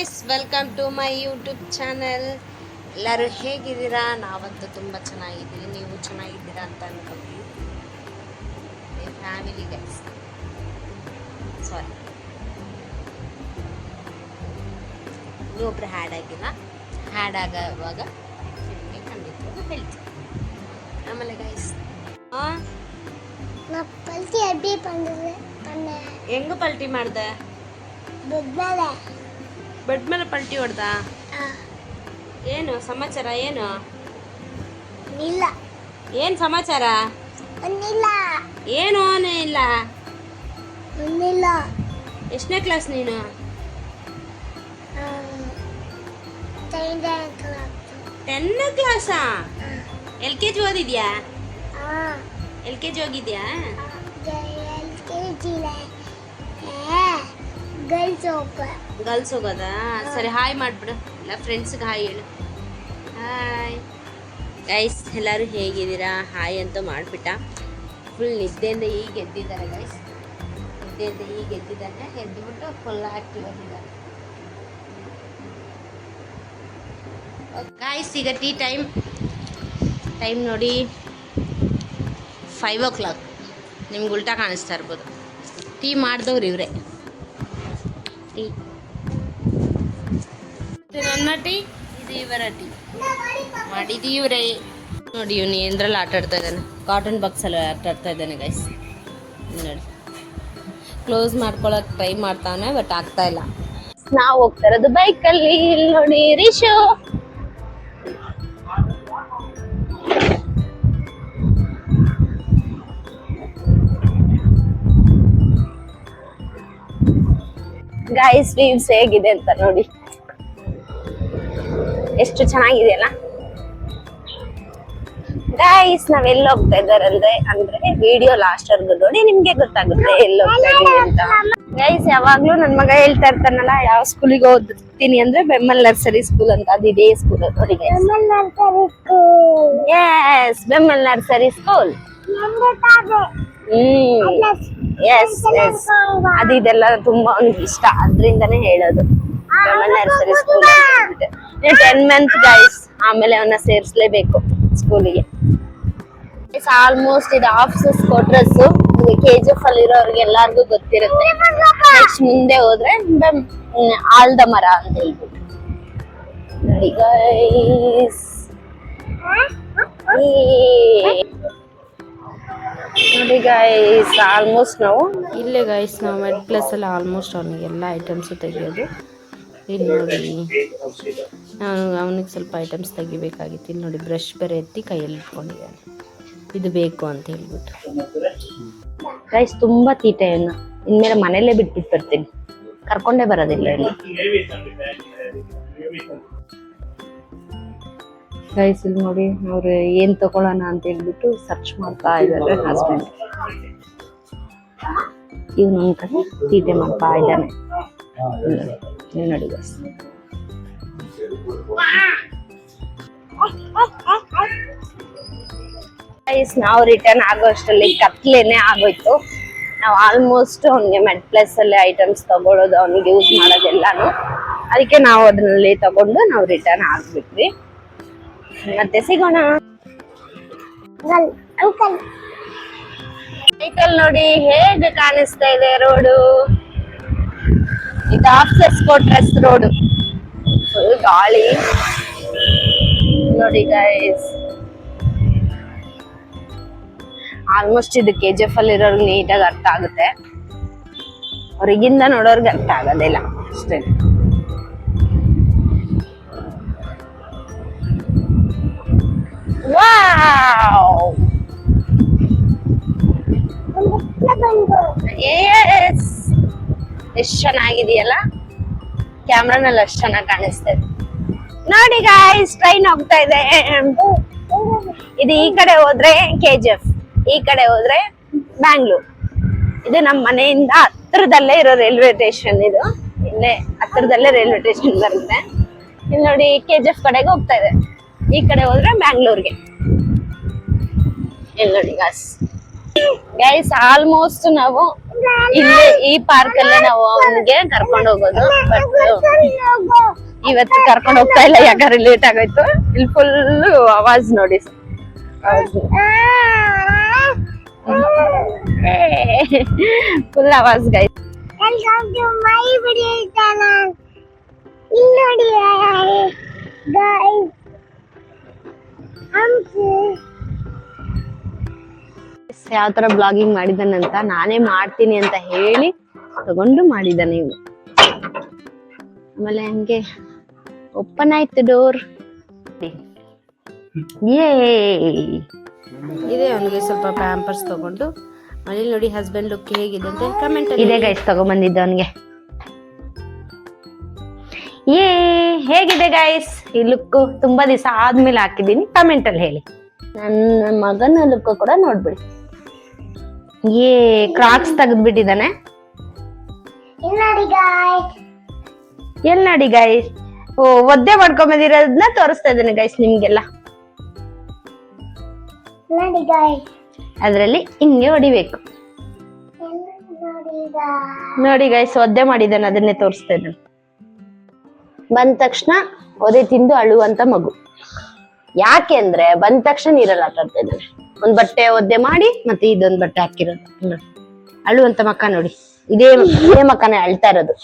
Guys, welcome to my YouTube channel. ಎಲ್ಲರೂ ಹೇಗಿದ್ದೀರಾ? ನಾವಂತೂ ತುಂಬ ಚೆನ್ನಾಗಿದ್ದೀವಿ. ನೀವು ಚೆನ್ನಾಗಿದ್ದೀರಾ ಅಂತ ಅನ್ಕೊಳ್ತೀವಿ. ಫ್ಯಾಮಿಲಿ ಗೈಸ್, ಸಾರಿ, ಇನ್ನೊಬ್ರು ಹ್ಯಾಡ್ ಆಗಿಲ್ಲ. ಹ್ಯಾಡ್ ಆಗುವಾಗ ನಿಮಗೆ ಖಂಡಿತವಾಗ್ಲೂ ಹೇಳ್ತೀವಿ. ಆಮೇಲೆ ಗೈಸ್, ಹೆಂಗ ಪಲ್ಟಿ ಮಾಡ್ದೆ? ಬೆಡ್ ಮೇಲೆ ಪಲ್ಟಿ ಹೊಡ್ದ? ಏನು ಸಮಾಚಾರ? ಏನು ಏನ್ ಸಮಾಚಾರ? ಏನು ಇಲ್ಲ. ಎಷ್ಟನೇ ಕ್ಲಾಸ್ ನೀನು? 10ನೇ ಕ್ಲಾಸಾ? LKG ಓದಿದ್ಯಾ? LKG ಹೋಗಿದ್ಯಾ? ಗರ್ಲ್ಸ್ ಹೋಗೋದಾ? ಸರಿ, ಹಾಯ್ ಮಾಡ್ಬಿಡು. ಎಲ್ಲ ಫ್ರೆಂಡ್ಸ್ಗೆ ಹಾಯ್ ಹೇಳು. ಹಾಯ್ ಗೈಸ್, ಎಲ್ಲರೂ ಹೇಗಿದ್ದೀರಾ? ಹಾಯ್ ಅಂತ ಮಾಡಿಬಿಟ್ಟ. ಫುಲ್ ನಿದ್ದೆಯಿಂದ ಈಗ ಎದ್ದಿದ್ದಾರೆ ಗೈಸ್. ನಿದ್ದೆಯಿಂದ ಈಗ ಎದ್ದಿದ್ದಾನೆ. ಎದ್ದುಬಿಟ್ಟು ಫುಲ್ ಆ್ಯಕ್ಟಿವ್ ಆಗಿದ್ದಾರೆ ಗೈಸ್. ಈಗ ಟೀ ಟೈಮ್ ನೋಡಿ 5 o'clock. ನಿಮ್ಗೆ ಉಲ್ಟಾ ಕಾಣಿಸ್ತಾ ಇರ್ಬೋದು. ಟೀ ಮಾಡಿದವ್ರು ಇವರೇ. ಟೀ ನನ್ನ ಟೀ, ಇದು ಇವರ ಟೀ ಮಾಡಿದ್ದು ಇವರೇ. ನೋಡಿ, ಇವನು ಏನ್ರಲ್ಲಿ ಆಟ ಆಡ್ತಾ ಇದ್ದಾನೆ. ಕಾಟನ್ ಬಾಕ್ಸಲ್ಲಿ ಆಟ ಆಡ್ತಾ ಇದ್ದಾನೆ ಗೈಸ್. ನೋಡಿ, ಕ್ಲೋಸ್ ಮಾಡ್ಕೊಳಕ್ ಟ್ರೈ ಮಾಡ್ತಾನೆ, ಬಟ್ ಆಗ್ತಾ ಇಲ್ಲ. ನಾವು ಹೋಗ್ತಾ ಇರೋದು ಬೈಕಲ್ಲಿ. ಇಲ್ಲಿ ನೋಡಿ ರಿಶು. ಗೈಸ್, ವ್ಯೂಸ್ ಹೇಗಿದೆ ಅಂತ ನೋಡಿ. ಎಷ್ಟು ಚೆನ್ನಾಗಿದೆಯಲ್ಲ ಗೈಸ್. ನಾವೆಲ್ಲ ಹೋಗ್ತಾ ಇದ್ದಾರೆ ಅಂದ್ರೆ ವಿಡಿಯೋ ಲಾಸ್ಟ್ ವರ್ಗು ನೋಡಿ, ನಿಮ್ಗೆ ಗೊತ್ತಾಗುತ್ತೆ ಎಲ್ಲಿ ಹೋಗ್ತಾ ಇದೀವಿ ಅಂತ. ಗೈಸ್, ಯಾವಾಗ್ಲೂ ನನ್ ಮಗ ಹೇಳ್ತಾ ಇರ್ತಾನಲ್ಲ, ಯಾವ ಸ್ಕೂಲಿಗೆ ಓದ್ತೀನಿ ಅಂದ್ರೆ ಬೆಮ್ಮಲ್ ನರ್ಸರಿ ಸ್ಕೂಲ್ ಅಂತ. ಅದು ಇದೇ ಸ್ಕೂಲ್ ನೋಡಿ. Yes, Bemmal nursery school. Yes yes, ಅದು ಇದೆಲ್ಲ ತುಂಬಾ ಅವ್ನಿಗೆ ಇಷ್ಟ, ಅದ್ರಿಂದಾನೇ ಹೇಳೋದು ಬೆಮ್ಮಲ್ ನರ್ಸರಿ ಸ್ಕೂಲ್ ಅಂತ. 10 month ಗೈಸ್, ಆಮೇಲೆ ಅವನ್ನ ಸೇರಿಸಲೇಬೇಕು ಸ್ಕೂಲಿಗೆ. ಆಲ್ಮೋಸ್ಟ್ ಇದು ಆಫೀಸಸ್ ಕ್ವಾರ್ಟರ್ಸ್. KGF ಅಲ್ಲಿ ಇರೋರಿಗೆ ಎಲ್ಲಾರ್ಗು ಗೊತ್ತಿರುತ್ತೆ. ನೆಕ್ಸ್ಟ್ ಮುಂದೆ ಹೋದ್ರೆ ಆಲ್ದ ಮರ ಅಂತ ಹೇಳ್ಬಿಟ್ಟು ನೋಡಿ ಗೈಸ್. ನೋಡಿ ಗೈಸ್, ಆಲ್ಮೋಸ್ಟ್ ನಾವು ಇಲ್ಲೇ ಗೈಸ್. ನಾವು ಮೆಡ್ ಪ್ಲಸ್ ಅಲ್ಲಿ ಆಲ್ಮೋಸ್ಟ್ ಅವನಿಗೆಲ್ಲ ಐಟಮ್ಸ್ ತೆಗಿಯೋದು. ಇಲ್ಲಿ ನೋಡಿ, ನಾನು ಅವನಿಗೆ ಸ್ವಲ್ಪ ಐಟಮ್ಸ್ ತೆಗಿಬೇಕಾಗಿತ್ತು. ಇಲ್ಲಿ ನೋಡಿ, ಬ್ರಷ್ ಬೇರೆ ಎತ್ತಿ ಕೈಯಲ್ಲಿ ಇಟ್ಕೊಂಡಿದ್ದಾನೆ. ಇದು ಬೇಕು ಅಂತ ಹೇಳ್ಬಿಟ್ಟು ಗೈಸ್. ತುಂಬಾ ತೀಟೆಯನ್ನ ಇನ್ಮೇಲೆ ಮನೇಲೆ ಬಿಟ್ಬಿಟ್ಟು ಬರ್ತೀನಿ, ಕರ್ಕೊಂಡೇ ಬರೋದಿಲ್ಲ ಇಲ್ಲಿ ಗೈಸ್. ಇಲ್ಲಿ ನೋಡಿ, ಅವ್ರು ಏನ್ ತಗೊಳ್ಳೋಣ ಅಂತ ಹೇಳ್ಬಿಟ್ಟು ಸರ್ಚ್ ಮಾಡ್ತಾ ಇದ್ದಾರೆ ಹಸ್ಬೆಂಡ್. ಇವನು ಒಂದ್ ಕಡೆ ತೀಟೆ ಮಾಡ್ತಾ ಇದ್ದಾನೆ ನೋಡಿ ಗೈಸ್. ಗೈಸ್, ನಾವು ರಿಟರ್ನ್ ಆಗೋ ಅಷ್ಟರಲ್ಲಿ ಕತ್ಲೇನೆ ಆಗೋಯ್ತು. ನಾವು ಆಲ್ಮೋಸ್ಟ್ ಅವ್ನಿಗೆ ಮೆಡ್ ಪ್ಲಸ್ ಅಲ್ಲಿ ಐಟಮ್ಸ್ ತಗೊಳ್ಳೋದು, ಅವ್ನಿಗೆ ಯೂಸ್ ಮಾಡೋದೆಲ್ಲಾನು. ಅದಕ್ಕೆ ನಾವು ಅದರಲ್ಲಿ ತಗೊಂಡು ನಾವು ರಿಟರ್ನ್ ಆಗ್ಬಿಟ್ವಿ. ಮತ್ತೆ ಸಿಗೋಣ. ಸೈಕಲ್ ನೋಡಿ ಹೇಗೆ ಕಾಣಿಸ್ತಾ ಇದೆ ರೋಡು. ಇದು ಆಫೀಸರ್ಸ್ ಕ್ವಾರ್ಟರ್ಸ್ ರೋಡು. ಫುಲ್ ಗಾಳಿ ನೋಡಿ ಗೈಸ್. ಆಲ್ಮೋಸ್ಟ್ ಇದು KGF ಅಲ್ಲಿ ಇರೋರ್ಗೆ ನೀಟಾಗಿ ಅರ್ಥ ಆಗುತ್ತೆ, ಹೊರಗಿಂದ ನೋಡೋರ್ಗೆ ಅರ್ಥ ಆಗೋದಿಲ್ಲ ಅಷ್ಟೇ. ಎಷ್ಟು ಚೆನ್ನಾಗಿದೆಯಲ್ಲ, ಕ್ಯಾಮ್ರಾನಲ್ಲಿ ಅಷ್ಟು ಚೆನ್ನಾಗಿ ಕಾಣಿಸ್ತಾ ಇದೆ ನೋಡಿ ಗೈಸ್. ಟ್ರೈನ್ ಹೋಗ್ತಾ ಇದೆ. ಇದು ಈ ಕಡೆ ಹೋದ್ರೆ KGF, ಈ ಕಡೆ ಹೋದ್ರೆ ಬ್ಯಾಂಗ್ಳೂರ್. ಇದು ನಮ್ಮ ಮನೆಯಿಂದ ಹತ್ರದಲ್ಲೇ ಇರೋ ರೈಲ್ವೆ ಸ್ಟೇಷನ್. ಇದು ಇಲ್ಲೇ ಹತ್ರದಲ್ಲೇ ರೈಲ್ವೆ ಸ್ಟೇಷನ್ ಬರುತ್ತೆ. ಇಲ್ಲಿ ನೋಡಿ, KGF ಕಡೆಗೆ ಹೋಗ್ತಾ ಇದೆ. ಈ ಕಡೆ ಹೋದ್ರೆ ಬ್ಯಾಂಗ್ಳೂರ್ಗೆ. ಇಲ್ಲಿ ನೋಡಿ ಗೈಸ್, ಆಲ್ಮೋಸ್ಟ್ ನಾವು ಇಲ್ಲಿ ಈ ಪಾರ್ಕ್ ಅಲ್ಲೇ ನಾವು ಅವನಿಗೆ ಕರ್ಕೊಂಡು ಹೋಗೋದು. ಬಟ್ ಇವತ್ತು ಕರ್ಕೊಂಡು ಹೋಗ್ತಾ ಇಲ್ಲ ಯಾಕಂದ್ರೆ ಲೇಟ್ ಆಗೋಯ್ತು. ಇಲ್ಲಿ ಫುಲ್ ಆವಾಜ್ ನೋಡಿ, ಫುಲ್ ಆವಾಜ್ ಗೈಸ್. ಯಾವ ತರ ಬ್ಲಾಗಿಂಗ್ ಮಾಡಿದಾನಂತ, ನಾನೇ ಮಾಡ್ತೀನಿ ಅಂತ ಹೇಳಿ ತಗೊಂಡು ಮಾಡಿದ್ದಾನೆ ಇವ್ನು. ಆಮೇಲೆ ಹಂಗೆ ಓಪನ್ ಆಯ್ತು ಡೋರ್. ಇದೆ ಅವನಿಗೆ ಸ್ವಲ್ಪ ಪ್ಯಾಂಪರ್ಸ್ ತಗೊಂಡು. ಮನೇಲಿ ನೋಡಿ ಹಸ್ಬೆಂಡ್ ಲುಕ್ ಹೇಗಿದೆ ಅಂತ ಕಮೆಂಟ್ ಇದೆ ಗೈಸ್, ತಗೊಂಡ್ಬಂದಿದ್ದ ಅವನಿಗೆ. ಹೇಗಿದೆ ಗೈಸ್ ಈ ಲುಕ್? ತುಂಬಾ ದಿವಸ ಆದ್ಮೇಲೆ ಹಾಕಿದೀನಿ, ಕಮೆಂಟ್ ಅಲ್ಲಿ ಹೇಳಿ. ನನ್ನ ಮಗನ ಲುಕ್ ಕೂಡ ನೋಡ್ಬಿಡಿ. ಕ್ರಾಕ್ಸ್ ತೆಗೆದ್ಬಿಟ್ಟಿದ್ದಾನೆ. ಎಲ್ ನೋಡಿ ಗೈಸ್, ಒದ್ದೆ ಮಾಡ್ಕೊಂಬಂದಿರೋದನ್ನ ತೋರಿಸ್ತಾ ಇದ್ದೇನೆ ಗೈಸ್ ನಿಮ್ಗೆಲ್ಲ. ಅದ್ರಲ್ಲಿ ಹಿಂಗೆ ಹೊಡಿಬೇಕು ನೋಡಿ ಗೈಸ್. ಒದ್ದೆ ಮಾಡಿದ್ದಾನೆ, ಅದನ್ನೇ ತೋರಿಸ್ತಾ ಇದ್ದಾನೆ. ಬಂದ ತಕ್ಷಣ ಒದೆ ತಿಂದು ಅಳುವಂತ ಮಗು. ಯಾಕೆ ಅಂದ್ರೆ ಬಂದ ತಕ್ಷಣ ನೀರಲ್ಲಿ ಆಟ ಆಡ್ತಾ ಇದ್ದಾನೆ. ಒಂದ್ ಬಟ್ಟೆ ಒದ್ದೆ ಮಾಡಿ ಮತ್ತೆ ಇದೊಂದ್ ಬಟ್ಟೆ ಹಾಕಿರೋದು. ಅಳುವಂತ ಮಕ್ಕ ನೋಡಿ, ಇದೇ ಮಕ್ಕನೇ ಅಳ್ತಾ ಇರೋದು.